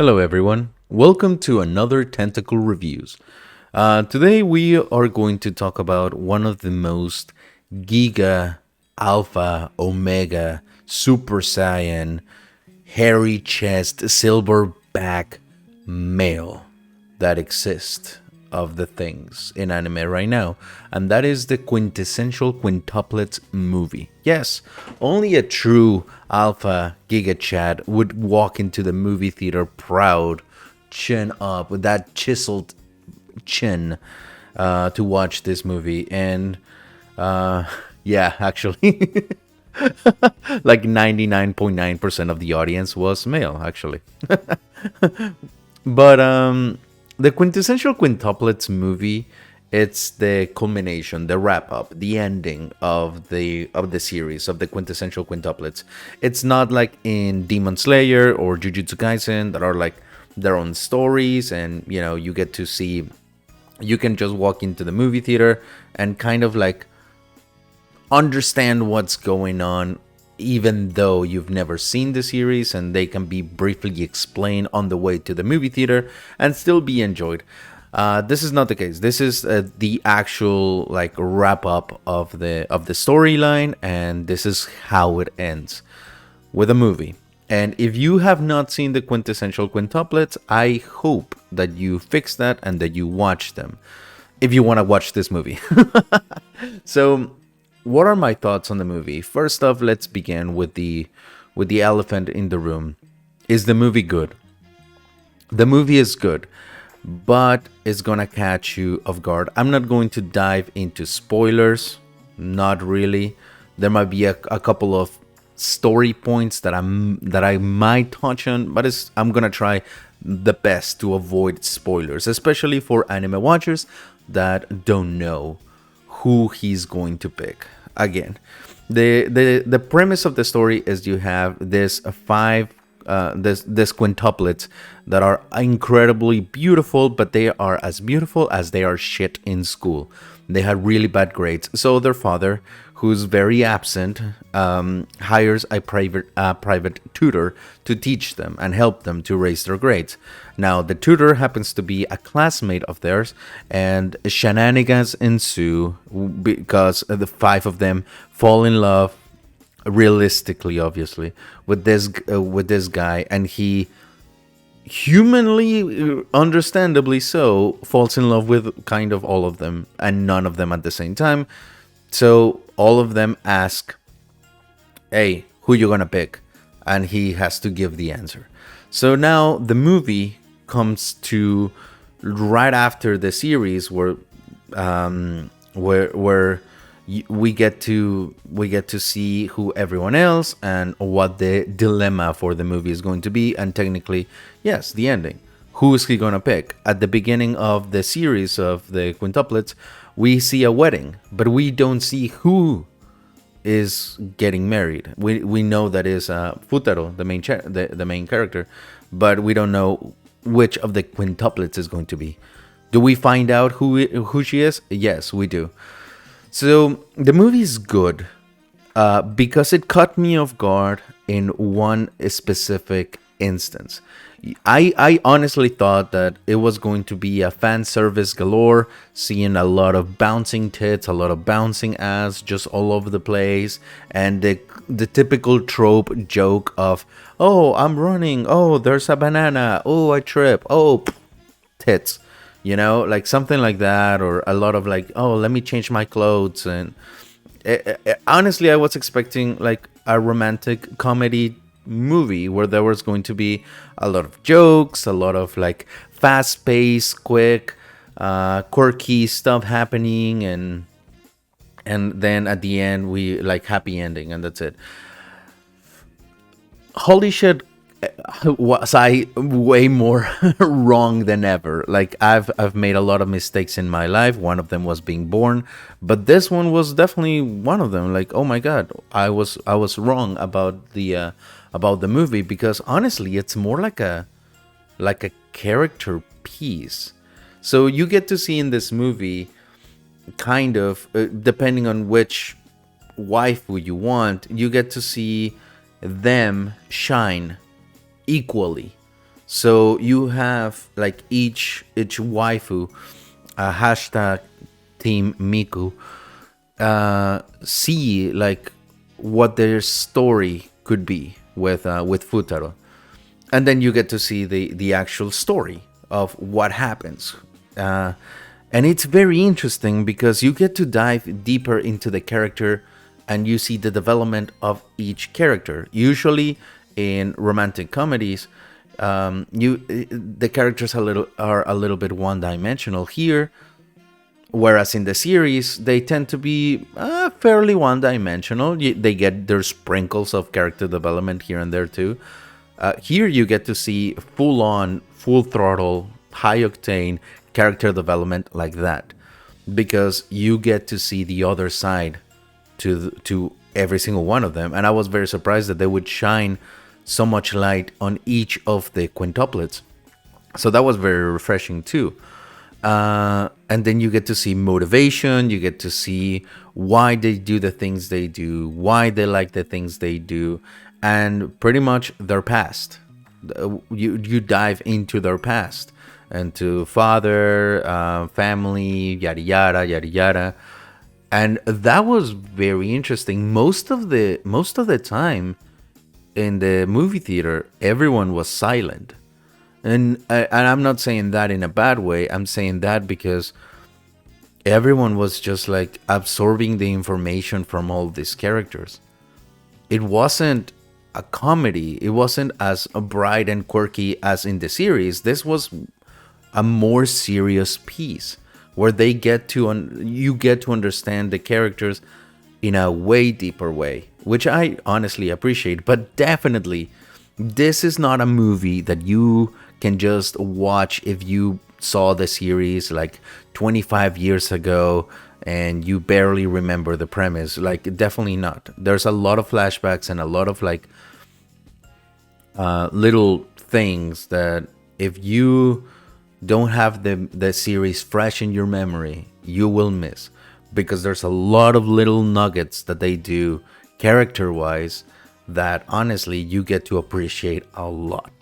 Hello, everyone. Welcome to another Tentacle Reviews. Today, we are going to talk about one of the most giga, alpha, omega, super saiyan, hairy chest, silverback male that exist of the things in anime right now, and that is the quintessential quintuplets movie. Yes, only a true alpha giga chad would walk into the movie theater proud, chin up, with that chiseled chin, to watch this movie. And yeah, actually, like 99.9% of the audience was male, actually. But the quintessential quintuplets movie, it's the culmination, the wrap up, the ending of the series of the quintessential quintuplets. It's not like in Demon Slayer or Jujutsu Kaisen that are like their own stories, and you get to see. You can just walk into the movie theater and kind of like understand what's going on, even though you've never seen the series, and they can be briefly explained on the way to the movie theater and still be enjoyed. This is not the case. This is the actual like wrap up of the storyline, and this is how it ends with a movie. And if you have not seen the quintessential quintuplets, I hope that you fix that and that you watch them if you want to watch this movie. So, what are my thoughts on the movie? First off, let's begin with the elephant in the room. Is the movie good? The movie is good, but it's gonna catch you off guard. I'm not going to dive into spoilers, not really. There might be a couple of story points that I might touch on, but I'm gonna try the best to avoid spoilers, especially for anime watchers that don't know who he's going to pick. Again, the premise of the story is you have this quintuplets that are incredibly beautiful, but they are as beautiful as they are shit in school. They had really bad grades, so their father, who's very absent, hires a private tutor to teach them and help them to raise their grades. Now, the tutor happens to be a classmate of theirs, and shenanigans ensue because the five of them fall in love, realistically, obviously, with this guy, and he humanly, understandably so, falls in love with kind of all of them and none of them at the same time. So all of them ask, hey, who you gonna pick? And he has to give the answer. So now the movie comes to right after the series where we get to see who everyone else and what the dilemma for the movie is going to be, and technically, yes, the ending. Who is he gonna pick? At the beginning of the series of the quintuplets, we see a wedding, but we don't see who is getting married. We know that is Futaro, the main character, but we don't know which of the quintuplets is going to be. Do we find out who she is? Yes, we do. So the movie is good because it caught me off guard in one specific instance. I honestly thought that it was going to be a fan service galore, seeing a lot of bouncing tits, a lot of bouncing ass just all over the place, and the typical trope joke of, oh, I'm running, oh, there's a banana, oh, I trip, oh, tits. Like something like that, or a lot of like, oh, let me change my clothes. And honestly, I was expecting like a romantic comedy movie where there was going to be a lot of jokes, a lot of like fast-paced, quick, quirky stuff happening, and then at the end we like happy ending, and that's it. Holy shit, was I way more wrong than ever. Like I've made a lot of mistakes in my life. One of them was being born, but this one was definitely one of them. Like, oh my god, I was wrong about the movie, because honestly, it's more like a character piece. So you get to see in this movie, kind of depending on which waifu you want, you get to see them shine equally. So you have like each waifu, hashtag Team Miku, see like what their story could be with Futaro, and then you get to see the actual story of what happens. Uh, and it's very interesting because you get to dive deeper into the character and you see the development of each character. Usually in romantic comedies, you the characters are a little bit one dimensional. Here, whereas in the series they tend to be fairly one dimensional, they get their sprinkles of character development here and there too. Here you get to see full on, full throttle, high octane character development like that, because you get to see the other side to every single one of them. And I was very surprised that they would shine so much light on each of the quintuplets. So that was very refreshing too. And then you get to see motivation, you get to see why they do the things they do, why they like the things they do, and pretty much their past. You dive into their past, into father, family, yada yada yada yada, and that was very interesting. Most of the time in the movie theater, everyone was silent. And I'm not saying that in a bad way. I'm saying that because everyone was just like absorbing the information from all these characters. It wasn't a comedy. It wasn't as bright and quirky as in the series. This was a more serious piece where you get to understand the characters in a way deeper way, which I honestly appreciate. But definitely, this is not a movie that you can just watch if you saw the series like 25 years ago and you barely remember the premise. Like, definitely not. There's a lot of flashbacks and a lot of like little things that if you don't have the series fresh in your memory, you will miss, because there's a lot of little nuggets that they do character wise that honestly you get to appreciate a lot.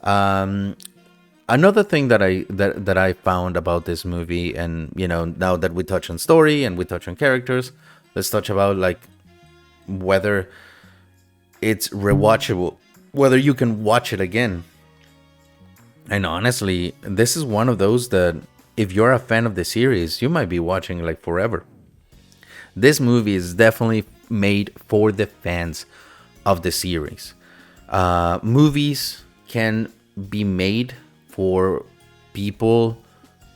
Another thing that I found about this movie, and now that we touch on story and we touch on characters, let's touch about like whether it's rewatchable, whether you can watch it again. And honestly, this is one of those that if you're a fan of the series, you might be watching like forever. This movie is definitely made for the fans of the series. Movies can be made for people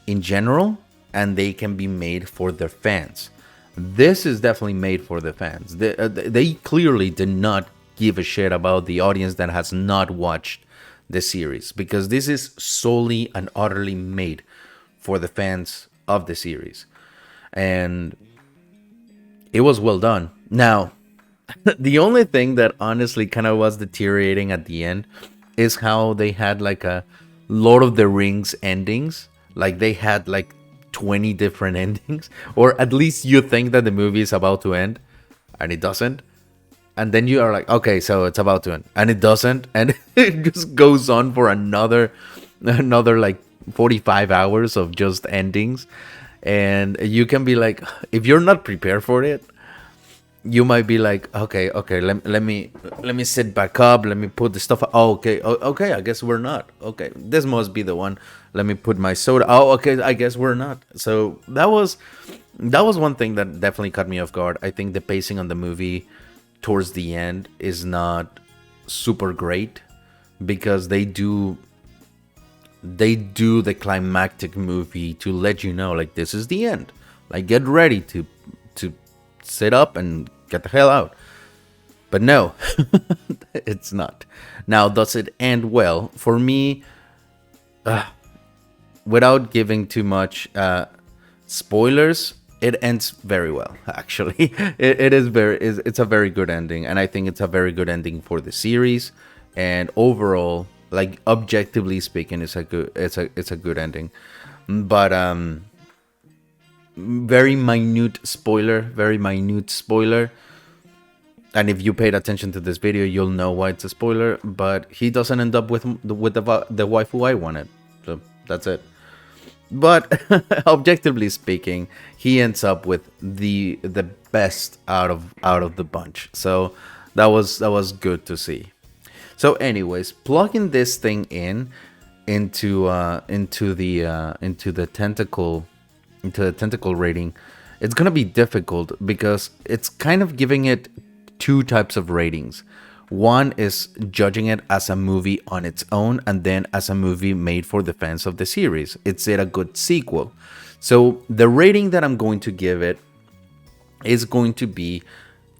in general, and they can be made for their fans. This is definitely made for the fans. They clearly did not give a shit about the audience that has not watched the series, because this is solely and utterly made for the fans of the series. And it was well done. Now, the only thing that honestly kind of was deteriorating at the end is how they had like a Lord of the Rings endings. Like they had like 20 different endings, or at least you think that the movie is about to end and it doesn't. And then you are like, okay, so it's about to end, and it doesn't, and it just goes on for another like 45 hours of just endings. And you can be like, if you're not prepared for it, you might be like, okay, let me sit back up, let me put the stuff. Oh, okay, I guess we're not. Okay, this must be the one. Let me put my soda. Oh, okay, I guess we're not. So that was one thing that definitely caught me off guard. I think the pacing on the movie towards the end is not super great, because they do the climactic movie to let you know like this is the end, like get ready to sit up and get the hell out. But no, it's not. Now, does it end well? For me, without giving too much spoilers, it ends very well. Actually, it's a very good ending, and I think it's a very good ending for the series. And overall, like objectively speaking, it's a good ending. But very minute spoiler. And if you paid attention to this video, you'll know why it's a spoiler. But he doesn't end up with the waifu I wanted. So that's it. But objectively speaking, he ends up with the best out of the bunch. So that was good to see. So, anyways, plugging this thing into the tentacle rating, it's gonna be difficult because it's kind of giving it two types of ratings. One is judging it as a movie on its own, and then as a movie made for the fans of the series. Is it a good sequel? So the rating that I'm going to give it is going to be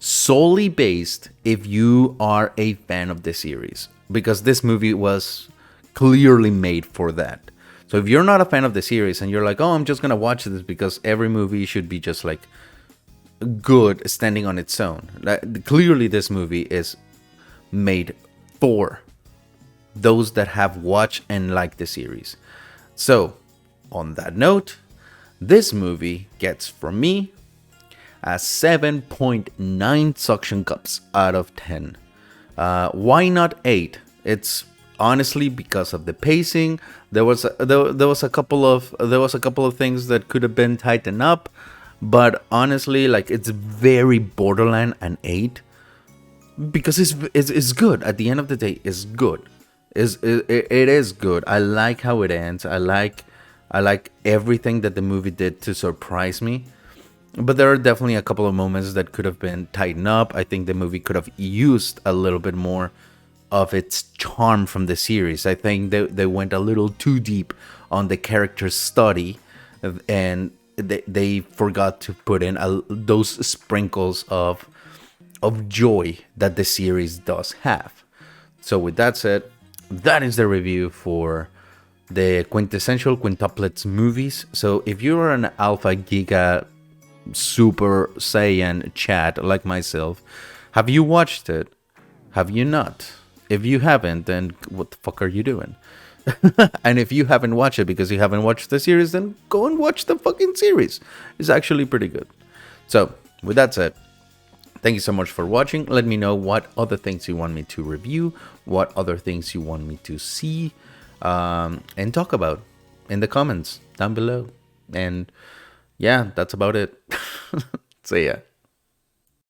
solely based if you are a fan of the series, because this movie was clearly made for that. So if you're not a fan of the series and you're like, oh, I'm just gonna watch this because every movie should be just like good standing on its own, clearly this movie is made for those that have watched and liked the series. So on that note, this movie gets from me a 7.9 suction cups out of 10. Why not 8? It's honestly because of the pacing. There was a couple of things that could have been tightened up, but honestly, like, it's very borderline an 8 because it's good. At the end of the day, it's good. It is good. I like how it ends. I like everything that the movie did to surprise me. But there are definitely a couple of moments that could have been tightened up. I think the movie could have used a little bit more of its charm from the series. I think they went a little too deep on the character study, and they forgot to put in those sprinkles of joy that the series does have. So with that said, that is the review for the Quintessential Quintuplets movies. So if you're an Alpha Giga Super Saiyan chat like myself, have you watched it? Have you not? If you haven't, then what the fuck are you doing? And if you haven't watched it because you haven't watched the series, then go and watch the fucking series. It's actually pretty good. So with that said, thank you so much for watching. Let me know what other things you want me to review, what other things you want me to see, and talk about in the comments down below. And yeah, that's about it. See ya.